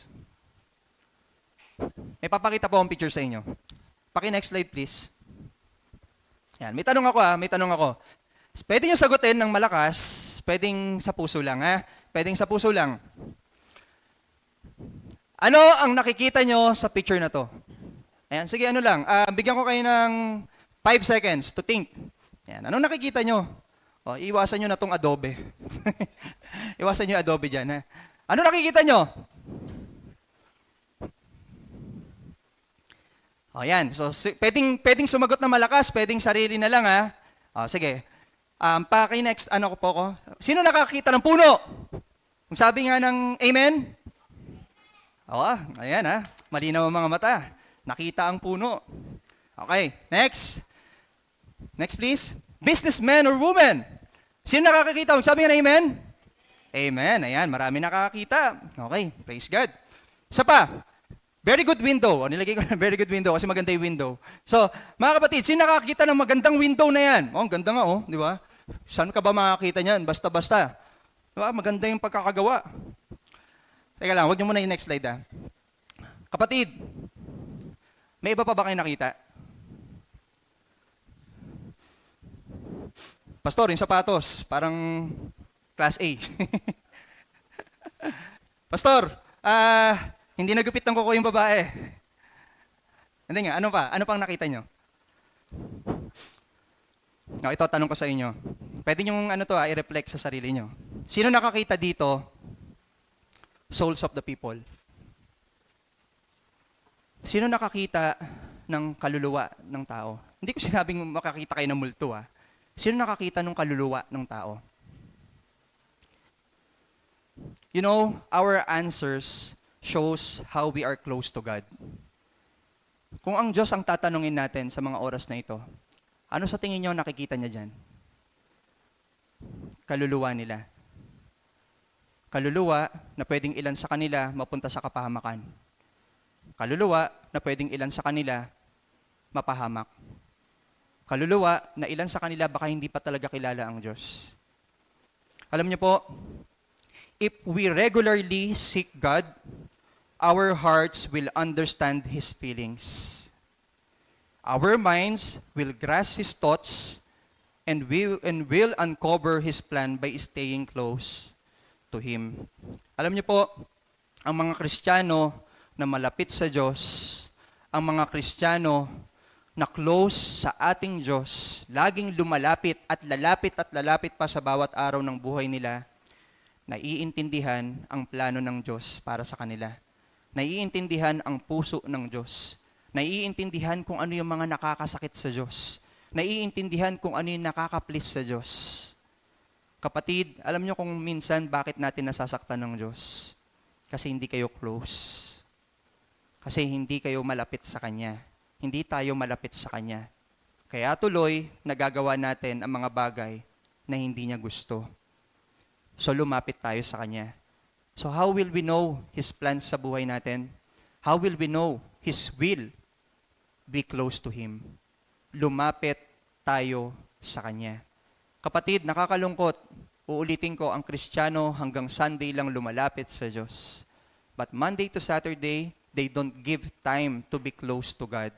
May papakita po akong picture sa inyo. Paki-next slide, please. Yan, may tanong ako. Pwede nyo sagutin ng malakas, pwedeng sa puso lang, Pwedeng sa puso lang. Ano ang nakikita nyo sa picture na to? Ayan, sige, bigyan ko kayo ng 5 seconds to think. Ayan, ano nakikita nyo? Iwasan nyo na tong Adobe. Iwasan nyo yung Adobe dyan, Ano nakikita nyo? Yan. So, pwedeng sumagot na malakas, pwedeng sarili na lang, sige. Paki-next, Sino nakakita ng puno? Kung sabi nga ng amen? Ayan, malinaw ang mga mata. Nakita ang puno. Okay, next. Next, please. Businessman or woman? Sino nakakakita? Kung sabi nga ng amen? Amen. Ayan, marami nakakakita. Okay, praise God. Isa pa. Very good window. Nilagay ko na very good window kasi maganda yung window. So, mga kapatid, sino nakakita ng magandang window na yan? Ang ganda nga, di ba? Saan ka ba makakita niyan? Basta-basta. Di ba? Maganda yung pagkakagawa. Teka lang, huwag niyo muna yung next slide, Kapatid, may iba pa ba kayo nakita? Pastor, yung sapatos, parang class A. Pastor, hindi nagupit ng kuko yung babae. Hindi nga, ano pang nakita nyo? Ito, tanong ko sa inyo. Pwede nyo i-reflect sa sarili nyo. Sino nakakita dito? Souls of the people. Sino nakakita ng kaluluwa ng tao? Hindi ko sinabing makakita kayo ng multo, Sino nakakita ng kaluluwa ng tao? You know, our answers shows how we are close to God. Kung ang Diyos ang tatanungin natin sa mga oras na ito, ano sa tingin niyo nakikita niya dyan? Kaluluwa nila. Kaluluwa na pwedeng ilan sa kanila mapunta sa kapahamakan. Kaluluwa na pwedeng ilan sa kanila mapahamak. Kaluluwa na ilan sa kanila baka hindi pa talaga kilala ang Diyos. Alam niyo po, if we regularly seek God, our hearts will understand His feelings. Our minds will grasp His thoughts and will uncover His plan by staying close to Him. Alam niyo po, ang mga Kristiyano na malapit sa Diyos, ang mga Kristiyano na close sa ating Diyos, laging lumalapit at lalapit pa sa bawat araw ng buhay nila, naiintindihan ang plano ng Diyos para sa kanila. Naiintindihan ang puso ng Diyos. Naiintindihan kung ano yung mga nakakasakit sa Diyos. Naiintindihan kung ano yung nakakaplis sa Diyos. Kapatid, alam niyo kung minsan bakit natin nasasaktan ng Diyos? Kasi hindi kayo close. Kasi hindi kayo malapit sa Kanya. Hindi tayo malapit sa Kanya. Kaya tuloy, nagagawa natin ang mga bagay na hindi niya gusto. So lumapit tayo sa Kanya. So how will we know His plans sa buhay natin? How will we know His will? Be close to Him. Lumapit tayo sa Kanya. Kapatid, nakakalungkot. Uulitin ko, ang Kristiyano hanggang Sunday lang lumalapit sa Diyos. But Monday to Saturday, they don't give time to be close to God.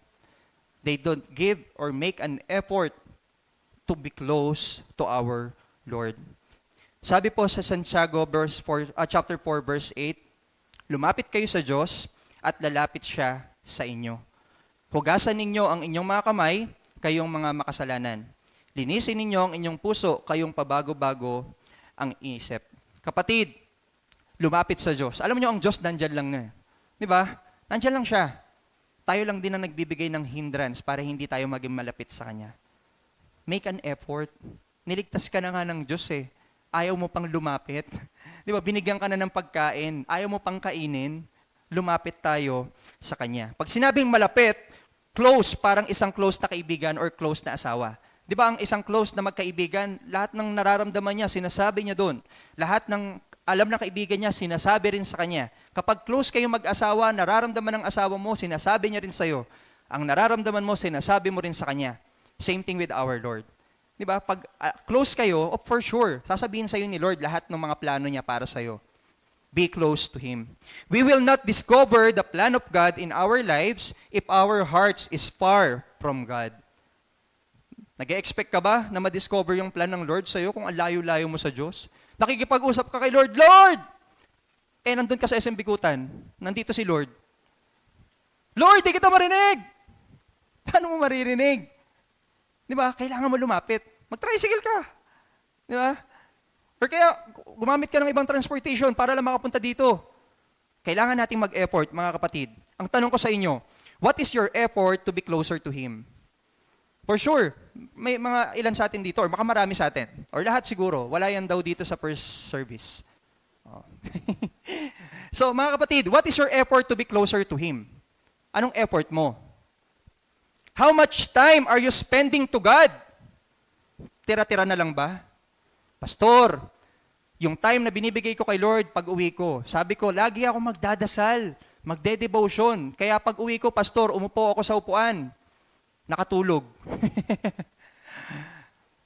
They don't give or make an effort to be close to our Lord. Sabi po sa Santiago chapter 4 verse 8, lumapit kayo sa Diyos at lalapit siya sa inyo. Hugasan ninyo ang inyong mga kamay, kayong mga makasalanan. Linisin ninyo ang inyong puso, kayong pabago-bago ang isip. Kapatid, lumapit sa Diyos. Alam niyo, ang Diyos nandyan lang na. Di ba? Nandyan lang siya. Tayo lang din ang nagbibigay ng hindrance para hindi tayo maging malapit sa Kanya. Make an effort. Niligtas ka na nga ng Diyos eh. Ayaw mo pang lumapit. Di ba? Binigyan ka na ng pagkain. Ayaw mo pang kainin. Lumapit tayo sa Kanya. Pag sinabing malapit, close, parang isang close na kaibigan or close na asawa. Di ba ang isang close na magkaibigan, lahat ng nararamdaman niya, sinasabi niya doon. Lahat ng alam ng kaibigan niya, sinasabi rin sa kanya. Kapag close kayo mag-asawa, nararamdaman ng asawa mo, sinasabi niya rin sa'yo. Ang nararamdaman mo, sinasabi mo rin sa kanya. Same thing with our Lord. Di ba? Pag close kayo, for sure, sasabihin sa'yo ni Lord lahat ng mga plano niya para sa'yo. Be close to Him. We will not discover the plan of God in our lives if our hearts is far from God. Nag-e-expect ka ba na ma-discover yung plan ng Lord sa'yo kung ang layo-layo mo sa Diyos? Nakikipag-usap ka kay Lord, Lord! Nandun ka sa SM Bikutan. Nandito si Lord. Lord, di kita marinig! Paano mo maririnig? Di ba? Kailangan mo lumapit. Mag-tricycle ka. Di ba? Or kaya, gumamit ka ng ibang transportation para lang makapunta dito. Kailangan nating mag-effort, mga kapatid. Ang tanong ko sa inyo, what is your effort to be closer to Him? For sure, may mga ilan sa atin dito, or baka marami sa atin, or lahat siguro, wala yan daw dito sa first service. Oh. So, mga kapatid, what is your effort to be closer to Him? Anong effort mo? How much time are you spending to God? Tira-tira na lang ba? Pastor, yung time na binibigay ko kay Lord pag uwi ko, sabi ko, lagi ako magdadasal, magde-devotion. Kaya pag uwi ko, Pastor, umupo ako sa upuan. Nakatulog.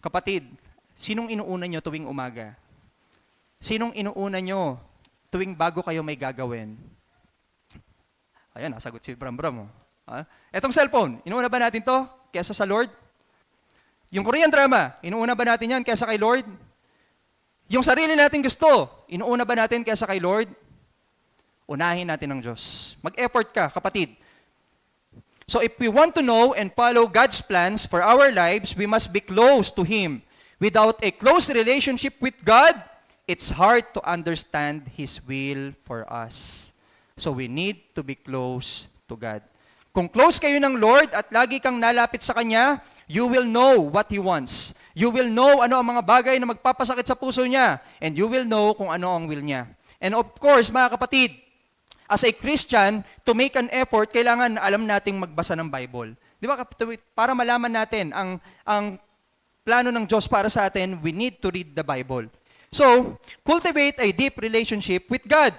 Kapatid, sinong inuuna nyo tuwing umaga? Sinong inuuna nyo tuwing bago kayo may gagawin? Ayan, nasagot si Bram Bram. Etong cellphone, inuuna ba natin to kesa sa Lord? Yung Korean drama, inuuna ba natin yan kesa kay Lord? Yung sarili natin gusto, inuuna ba natin kesa kay Lord? Unahin natin ang Diyos. Mag-effort ka, kapatid. So if we want to know and follow God's plans for our lives, we must be close to Him. Without a close relationship with God, it's hard to understand His will for us. So we need to be close to God. Kung close kayo ng Lord at lagi kang nalapit sa Kanya, you will know what He wants. You will know ano ang mga bagay na magpapasakit sa puso niya. And you will know kung ano ang will niya. And of course, mga kapatid, as a Christian, to make an effort, kailangan alam nating magbasa ng Bible. Di ba? Para malaman natin ang plano ng Diyos para sa atin, we need to read the Bible. So, cultivate a deep relationship with God.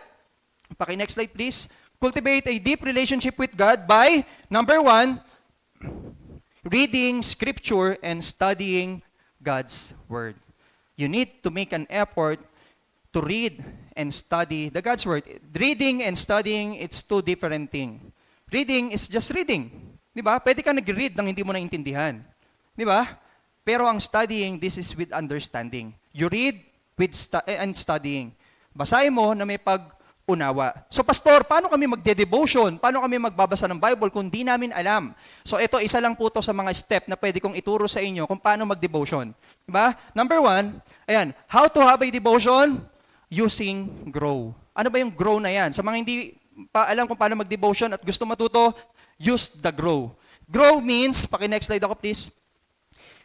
Next slide, please. Cultivate a deep relationship with God by, number 1, reading Scripture and studying God's Word. You need to make an effort to read and study the God's Word. Reading and studying, it's two different things. Reading is just reading. Di ba? Pwede ka nag-read nang hindi mo naintindihan. Di ba? Pero ang studying, this is with understanding. You read with and studying. Basahin mo na may pag-unawa. So, Pastor, paano kami magde-devotion? Paano kami magbabasa ng Bible kung di namin alam? So, ito, isa lang po to sa mga step na pwede kong ituro sa inyo kung paano mag-devotion. Di ba? Number 1, ayan, how to have a devotion? Using Grow. Ano ba yung Grow na yan? Sa mga hindi pa alam kung paano mag-devotion at gusto matuto, use the Grow. Grow means, next slide ako please.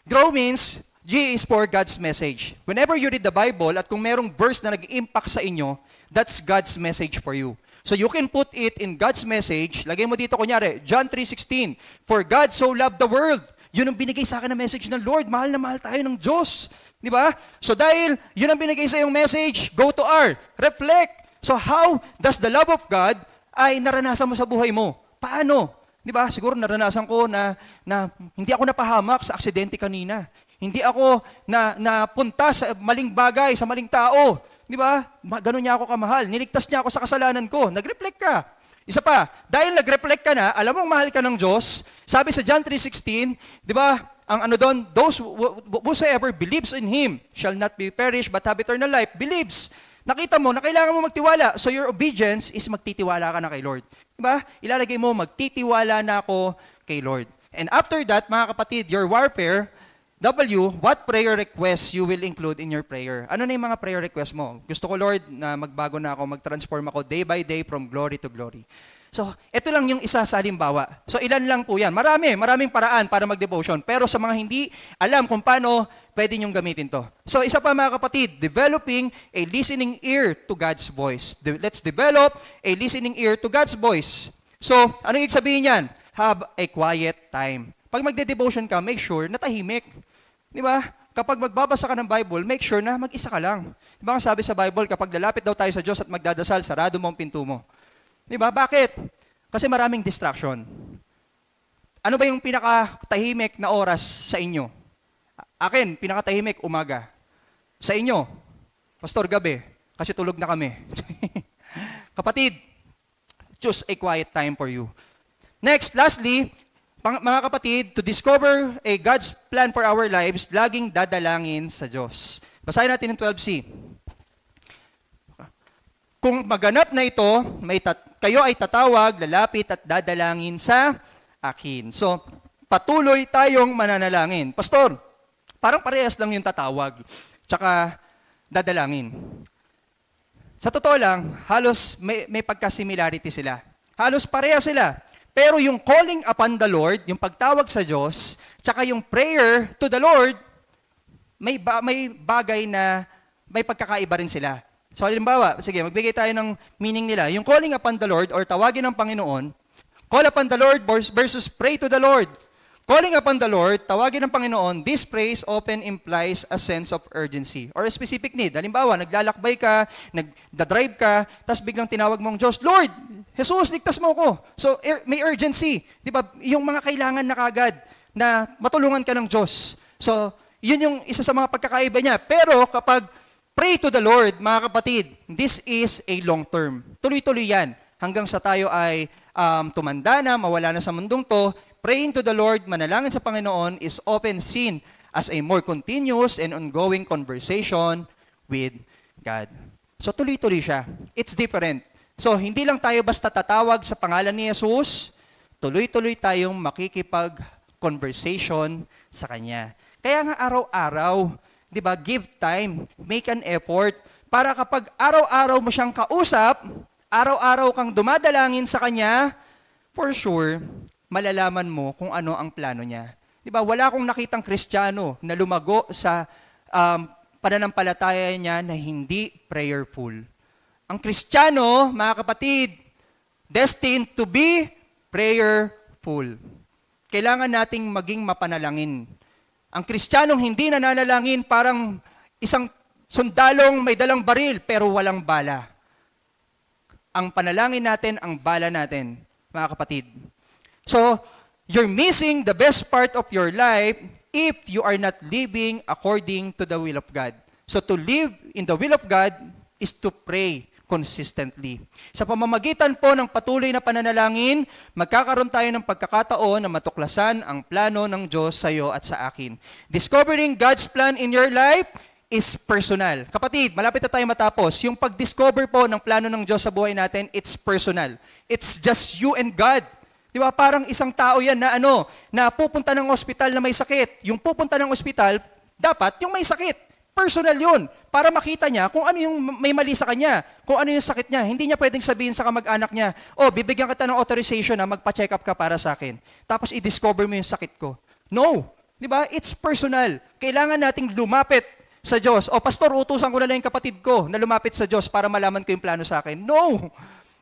Grow means, G is for God's message. Whenever you read the Bible at kung merong verse na nag-impact sa inyo, that's God's message for you. So you can put it in God's message. Lagay mo dito kunyari, John 3:16. For God so loved the world. Yun ang binigay sa akin na message ng Lord. Mahal na mahal tayo ng Diyos. Di ba? So dahil yun ang binigay sa iyong message, go to R, reflect. So how does the love of God ay naranasan mo sa buhay mo? Paano? Di ba? Siguro naranasan ko na hindi ako napahamak sa aksidente kanina. Hindi ako napunta sa maling bagay, sa maling tao. Di ba? Ganun niya ako kamahal. Niligtas niya ako sa kasalanan ko. Nag-reflect ka. Isa pa, dahil nag-reflect ka na, alam mong mahal ka ng Diyos, sabi sa John 3:16, di ba? Ang ano doon, those whosoever believes in Him shall not be perished but have eternal life. Believes. Nakita mo na kailangan mo magtiwala. So your obedience is magtitiwala ka na kay Lord. Diba? Ilalagay mo, magtitiwala na ako kay Lord. And after that, mga kapatid, your warfare, W, what prayer requests you will include in your prayer? Ano na yung mga prayer requests mo? Gusto ko, Lord, na magbago na ako, mag-transform ako day by day from glory to glory. So, ito lang yung isa sa halimbawa. So, ilan lang po yan. Maraming paraan para mag-devotion. Pero sa mga hindi alam kung paano, pwede nyong gamitin to. So, isa pa mga kapatid, developing a listening ear to God's voice. Let's develop a listening ear to God's voice. So, ano yung sabihin yan? Have a quiet time. Pag magde-devotion ka, make sure na tahimik. Di ba? Kapag magbabasa ka ng Bible, make sure na mag-isa ka lang. Di ba ang sabi sa Bible, kapag lalapit daw tayo sa Diyos at magdadasal, sarado mo ang pinto mo. Di ba? Bakit? Kasi maraming distraction. Ano ba yung pinakatahimik na oras sa inyo? Akin, pinakatahimik, umaga. Sa inyo, Pastor, gabi. Kasi tulog na kami. Kapatid, choose a quiet time for you. Next, lastly, mga kapatid, to discover a God's plan for our lives, laging dadalangin sa Diyos. Basahin natin yung 12c. Kung maganap na ito, kayo ay tatawag, lalapit at dadalangin sa akin. So, patuloy tayong mananalangin. Pastor, parang parehas lang yung tatawag, tsaka dadalangin. Sa totoo lang, halos may pagka-similarity sila. Halos pareha sila. Pero yung calling upon the Lord, yung pagtawag sa Diyos, tsaka yung prayer to the Lord, may bagay na may pagkakaiba rin sila. So halimbawa, sige, magbigay tayo ng meaning nila. Yung calling upon the Lord or tawagin ng Panginoon, call upon the Lord versus pray to the Lord. Calling upon the Lord, tawagin ng Panginoon, this praise often implies a sense of urgency or a specific need. Halimbawa, naglalakbay ka, nagda-drive ka, tapos biglang tinawag mong Diyos, Lord, Jesus, ligtas mo ko. So may urgency. Di ba? Yung mga kailangan na kagad na matulungan ka ng Diyos. So yun yung isa sa mga pagkakaiba niya. Pero kapag pray to the Lord, mga kapatid, this is a long term. Tuloy-tuloy yan. Hanggang sa tayo ay tumanda na, mawala na sa mundong to, praying to the Lord, manalangin sa Panginoon is often seen as a more continuous and ongoing conversation with God. So tuloy-tuloy siya. It's different. So hindi lang tayo basta tatawag sa pangalan ni Jesus, tuloy-tuloy tayong makikipag-conversation sa Kanya. Kaya nga araw-araw, di ba, give time, make an effort, para kapag araw-araw mo siyang kausap, araw-araw kang dumadalangin sa Kanya, for sure, malalaman mo kung ano ang plano niya. Di ba, wala akong nakitang Kristiyano na lumago sa pananampalataya niya na hindi prayerful. Ang Kristiyano, mga kapatid, destined to be prayerful. Kailangan nating maging mapanalangin. Ang Kristiyanong hindi nananalangin parang isang sundalong may dalang baril pero walang bala. Ang panalangin natin, ang bala natin, mga kapatid. So, you're missing the best part of your life if you are not living according to the will of God. So, to live in the will of God is to pray consistently. Sa pamamagitan po ng patuloy na pananalangin, magkakaroon tayo ng pagkakataon na matuklasan ang plano ng Diyos sa iyo at sa akin. Discovering God's plan in your life is personal. Kapatid, malapit na tayo matapos. Yung pag-discover po ng plano ng Diyos sa buhay natin, it's personal. It's just you and God. Di ba? Parang isang tao yan na pupunta ng ospital na may sakit. Yung pupunta ng ospital, dapat yung may sakit. Personal yun. Para makita niya kung ano yung may mali sa kanya, kung ano yung sakit niya. Hindi niya pwedeng sabihin sa kamag-anak niya, bibigyan kita ng authorization na magpa-check up ka para sa akin. Tapos i-discover mo yung sakit ko. No. Di ba? It's personal. Kailangan nating lumapit sa Diyos. Pastor, utusan ko na lang yung kapatid ko na lumapit sa Diyos para malaman ko yung plano sa akin. No.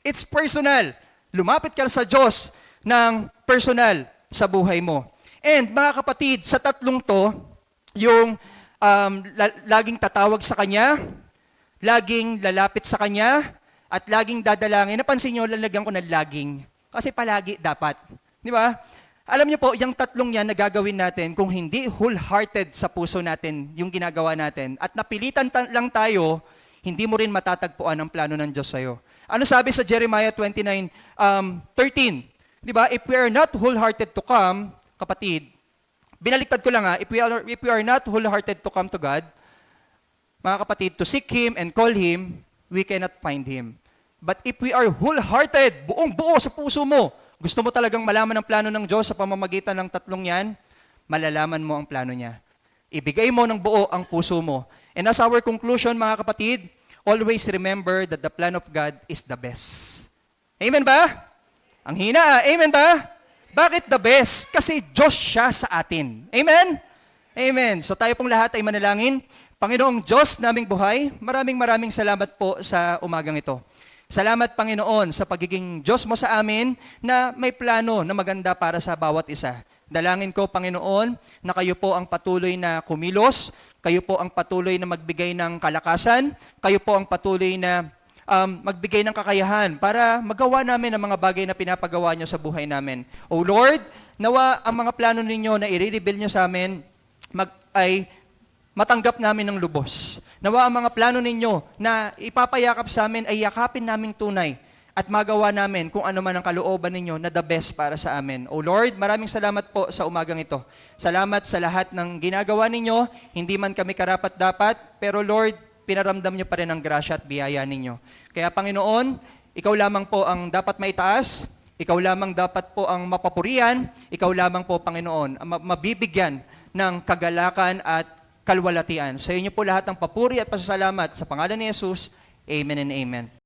It's personal. Lumapit ka sa Diyos ng personal sa buhay mo. And mga kapatid, sa tatlong to, yung laging tatawag sa Kanya, laging lalapit sa Kanya, at laging dadalangin. Napansin nyo, lalagyan ko ng laging. Kasi palagi dapat. Di ba? Alam niyo po, yung tatlong yan na gagawin natin, kung hindi wholehearted sa puso natin yung ginagawa natin, at napilitan lang tayo, hindi mo rin matatagpuan ang plano ng Diyos sa'yo. Ano sabi sa Jeremiah 29:13? Di ba? If we are not wholehearted to come, kapatid, binaliktad ko lang if we are not wholehearted to come to God, mga kapatid, to seek Him and call Him, we cannot find Him. But if we are wholehearted, buong-buo sa puso mo, gusto mo talagang malaman ang plano ng Diyos sa pamamagitan ng tatlong yan, malalaman mo ang plano niya. Ibigay mo ng buo ang puso mo. And as our conclusion, mga kapatid, always remember that the plan of God is the best. Amen ba? Ang hina, amen ba? Bakit the best? Kasi Diyos siya sa atin. Amen? Amen. So tayo pong lahat ay manalangin. Panginoong Diyos naming buhay, maraming salamat po sa umagang ito. Salamat, Panginoon, sa pagiging Diyos mo sa amin na may plano na maganda para sa bawat isa. Dalangin ko, Panginoon, na kayo po ang patuloy na kumilos, kayo po ang patuloy na magbigay ng kalakasan, kayo po ang patuloy na magbigay ng kakayahan para magawa namin ang mga bagay na pinapagawa nyo sa buhay namin. O Lord, nawa ang mga plano ninyo na i-reveal nyo sa amin ay matanggap namin ng lubos. Nawa ang mga plano ninyo na ipapayakap sa amin ay yakapin naming tunay at magawa namin kung ano man ang kalooban ninyo na the best para sa amin. O Lord, maraming salamat po sa umagang ito. Salamat sa lahat ng ginagawa ninyo. Hindi man kami karapat-dapat, pero Lord, pinaramdam nyo pa rin ang grasya at biyaya ninyo. Kaya Panginoon, ikaw lamang po ang dapat maitaas, ikaw lamang dapat po ang mapapurihan, ikaw lamang po, Panginoon, ang mabibigyan ng kagalakan at kalwalatian. Sa inyo po lahat ng papuri at pasasalamat sa pangalan ni Jesus. Amen and amen.